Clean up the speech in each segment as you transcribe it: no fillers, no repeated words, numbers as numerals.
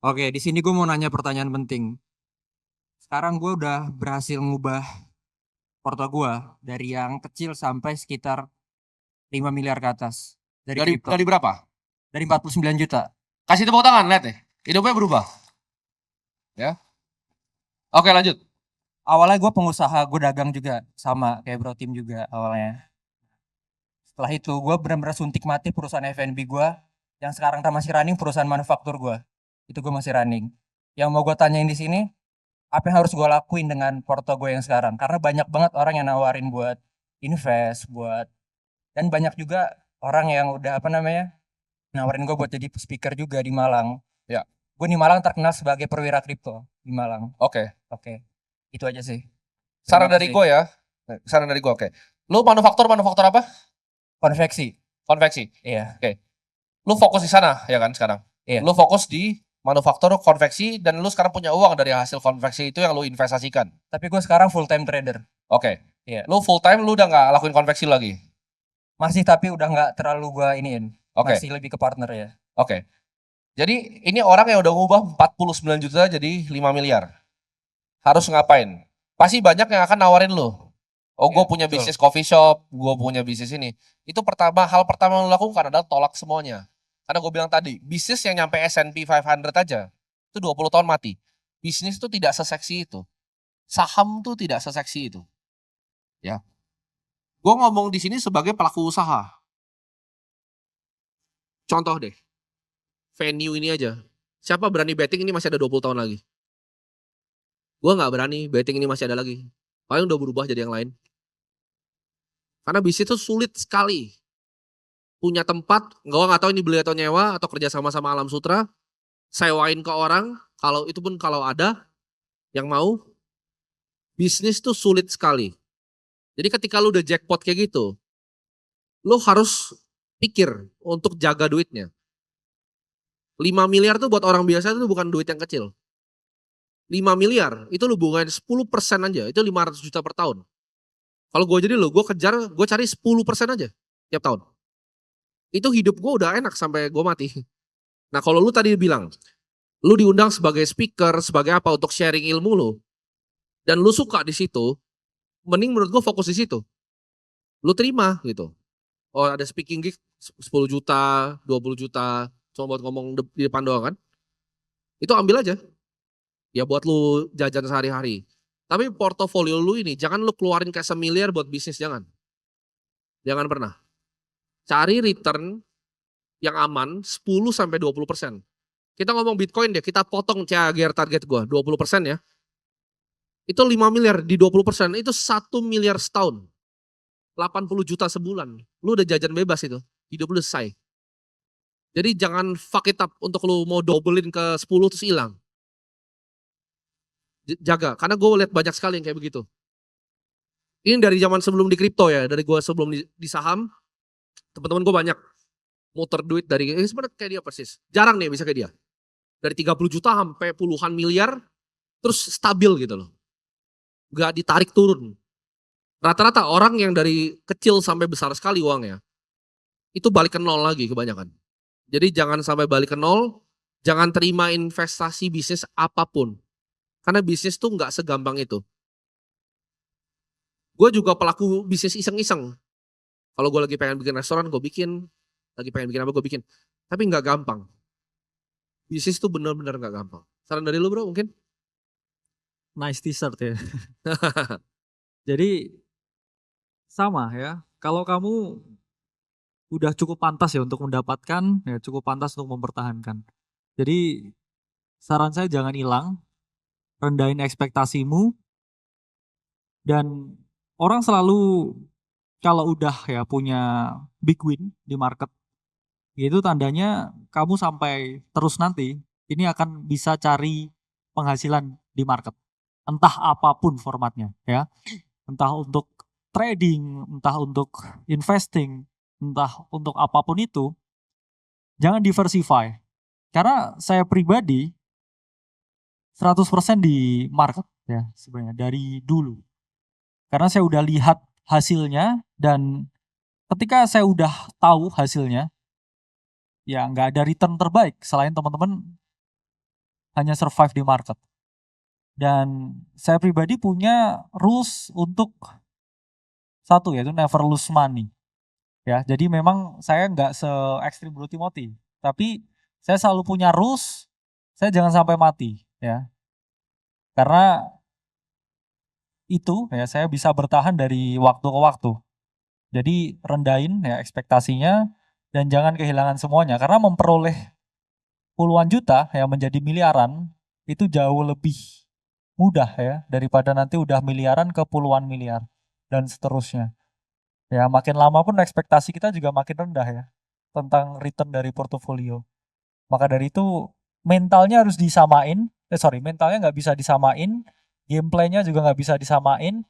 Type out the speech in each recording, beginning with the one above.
Oke, di sini gue mau nanya pertanyaan penting. Sekarang gue udah berhasil ngubah porto gue dari yang kecil sampai sekitar 5 miliar ke atas dari kripto. Dari berapa? Dari 49 juta. Kasih tepuk tangan, lihat deh. Hidupnya berubah. Ya. Oke, lanjut. Awalnya gue pengusaha, gue dagang juga sama kayak Bro Tim juga awalnya. Setelah itu gue benar-benar suntik mati perusahaan F&B gue yang sekarang tak masih running perusahaan manufaktur gue. Itu gue masih running. Yang mau gue tanyain di sini, apa yang harus gue lakuin dengan porto gue yang sekarang? Karena banyak banget orang yang nawarin buat invest, dan banyak juga orang yang udah apa namanya nawarin gue buat jadi speaker juga di Malang. Ya. Gue di Malang terkenal sebagai perwira kripto di Malang. Oke. Oke, itu aja sih. Terima Saran dari kasih. gue ya. Saran dari gue, oke. Lu manufaktur apa? Konveksi. Konveksi. Iya, Oke. Lu fokus di sana ya kan sekarang. iya. Lu fokus di manufaktur konveksi dan lu sekarang punya uang dari hasil konveksi itu yang lu investasikan. Tapi gue sekarang full time trader. Oke. Iya. Lu full time lu udah nggak lakuin konveksi lagi. Masih tapi udah nggak terlalu gue iniin. Oke. Masih lebih ke partner ya. Oke. Jadi ini orang yang udah ngubah 49 juta jadi 5 miliar. Harus ngapain? Pasti banyak yang akan nawarin lu. Oh, gue Iya, punya betul. bisnis coffee shop, gue punya bisnis ini. Itu hal pertama yang lu lakukan adalah tolak semuanya. Karena gue bilang tadi, bisnis yang nyampe S&P 500 aja, itu 20 tahun mati. Bisnis itu tidak seseksi itu. Saham tuh tidak seseksi itu. Ya. Gue ngomong di sini sebagai pelaku usaha. Contoh deh, venue ini aja. Siapa berani betting ini masih ada 20 tahun lagi? Gue nggak berani betting ini masih ada lagi. Paling udah berubah jadi yang lain. Karena bisnis itu sulit sekali. Punya tempat, gue nggak tahu ini beli atau nyewa atau kerja sama sama Alam Sutra, sewain ke orang, kalau itu pun kalau ada yang mau, bisnis tuh sulit sekali. Jadi ketika lu udah jackpot kayak gitu, lu harus pikir untuk jaga duitnya. 5 miliar tuh buat orang biasa itu bukan duit yang kecil. 5 miliar itu lu bungain 10% aja, itu 500 juta per tahun. Kalau gue jadi lu, gue kejar, gue cari 10% aja tiap tahun. Itu hidup gue udah enak sampai gue mati. Nah kalau lu tadi bilang, lu diundang sebagai speaker, sebagai apa untuk sharing ilmu lu, dan lu suka di situ, mending menurut gue fokus di situ. Lu terima gitu. Oh ada speaking gig 10 juta, 20 juta, cuma buat ngomong di depan doang kan. Itu ambil aja. Ya buat lu jajan sehari-hari. Tapi portofolio lu ini jangan lu keluarin kayak semiliar buat bisnis, jangan. Jangan pernah. Cari return yang aman 10 sampai 20%. Kita ngomong Bitcoin deh, kita potong CAGR target gua 20% ya. Itu 5 miliar di 20%, itu 1 miliar setahun. 80 juta sebulan. Lu udah jajan bebas itu. Hidup lu selesai. Jadi jangan fuck it up untuk lu mau dobelin ke 10 terus hilang. Jaga, karena gue lihat banyak sekali yang kayak begitu. Ini dari zaman sebelum di kripto ya, dari gue sebelum di saham, teman-teman gue banyak muter duit dari, sebenarnya kayak dia persis. Jarang nih bisa kayak dia. Dari 30 juta sampai puluhan miliar, terus stabil gitu loh. Gak ditarik turun. Rata-rata orang yang dari kecil sampai besar sekali uangnya, itu balik ke nol lagi kebanyakan. Jadi jangan sampai balik ke nol, jangan terima investasi bisnis apapun. Karena bisnis tuh nggak segampang itu. Gue juga pelaku bisnis iseng-iseng. Kalau gue lagi pengen bikin restoran, gue bikin. Lagi pengen bikin apa, gue bikin. Tapi nggak gampang. Bisnis tuh bener-bener nggak gampang. Saran dari lu bro mungkin? Nice t-shirt ya. Jadi sama ya. Kalau kamu udah cukup pantas ya untuk mendapatkan, ya cukup pantas untuk mempertahankan. Jadi saran saya jangan hilang, rendahin ekspektasimu, dan orang selalu kalau udah ya punya big win di market, itu tandanya kamu sampai terus nanti ini akan bisa cari penghasilan di market. Entah apapun formatnya ya. Entah untuk trading, entah untuk investing, entah untuk apapun itu, jangan diversify. Karena saya pribadi 100% di market ya sebenarnya dari dulu. Karena saya udah lihat hasilnya dan ketika saya udah tahu hasilnya, ya nggak ada return terbaik selain teman-teman hanya survive di market. Dan saya pribadi punya rules untuk satu, yaitu never lose money. Ya, jadi memang saya nggak se-ekstrim Bro Timothy, tapi saya selalu punya rules, saya jangan sampai mati, ya. Karena itu ya saya bisa bertahan dari waktu ke waktu. Jadi rendahin ya ekspektasinya dan jangan kehilangan semuanya, karena memperoleh puluhan juta ya menjadi miliaran itu jauh lebih mudah ya daripada nanti udah miliaran ke puluhan miliar dan seterusnya. Ya makin lama pun ekspektasi kita juga makin rendah ya tentang return dari portofolio. Maka dari itu mentalnya harus disamain. Mentalnya nggak bisa disamain, gameplaynya juga nggak bisa disamain,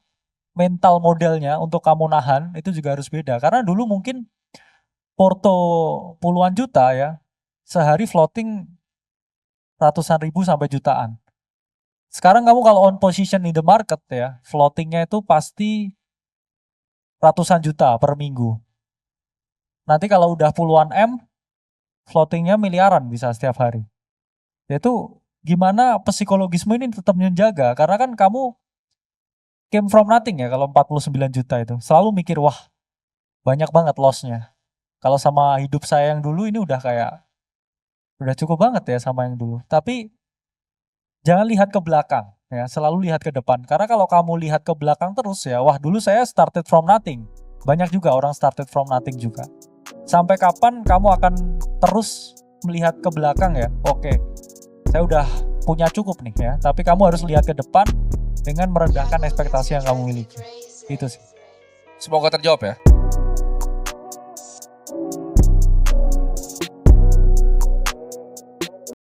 mental modelnya untuk kamu nahan itu juga harus beda. Karena dulu mungkin porto puluhan juta ya, sehari floating ratusan ribu sampai jutaan. Sekarang kamu kalau on position in the market ya, floatingnya itu pasti ratusan juta per minggu. Nanti kalau udah puluhan M, floatingnya miliaran bisa setiap hari. Yaitu gimana psikologismu ini tetap menjaga, karena kan kamu came from nothing ya kalau 49 juta itu. Selalu mikir, wah banyak banget lossnya. Kalau sama hidup saya yang dulu ini udah cukup banget ya sama yang dulu. Tapi jangan lihat ke belakang ya, selalu lihat ke depan. Karena kalau kamu lihat ke belakang terus ya, wah dulu saya started from nothing. Banyak juga orang started from nothing juga. Sampai kapan kamu akan terus melihat ke belakang ya? Oke, saya udah punya cukup nih ya. Tapi kamu harus lihat ke depan dengan merendahkan ekspektasi yang kamu miliki. Itu sih. Semoga terjawab ya.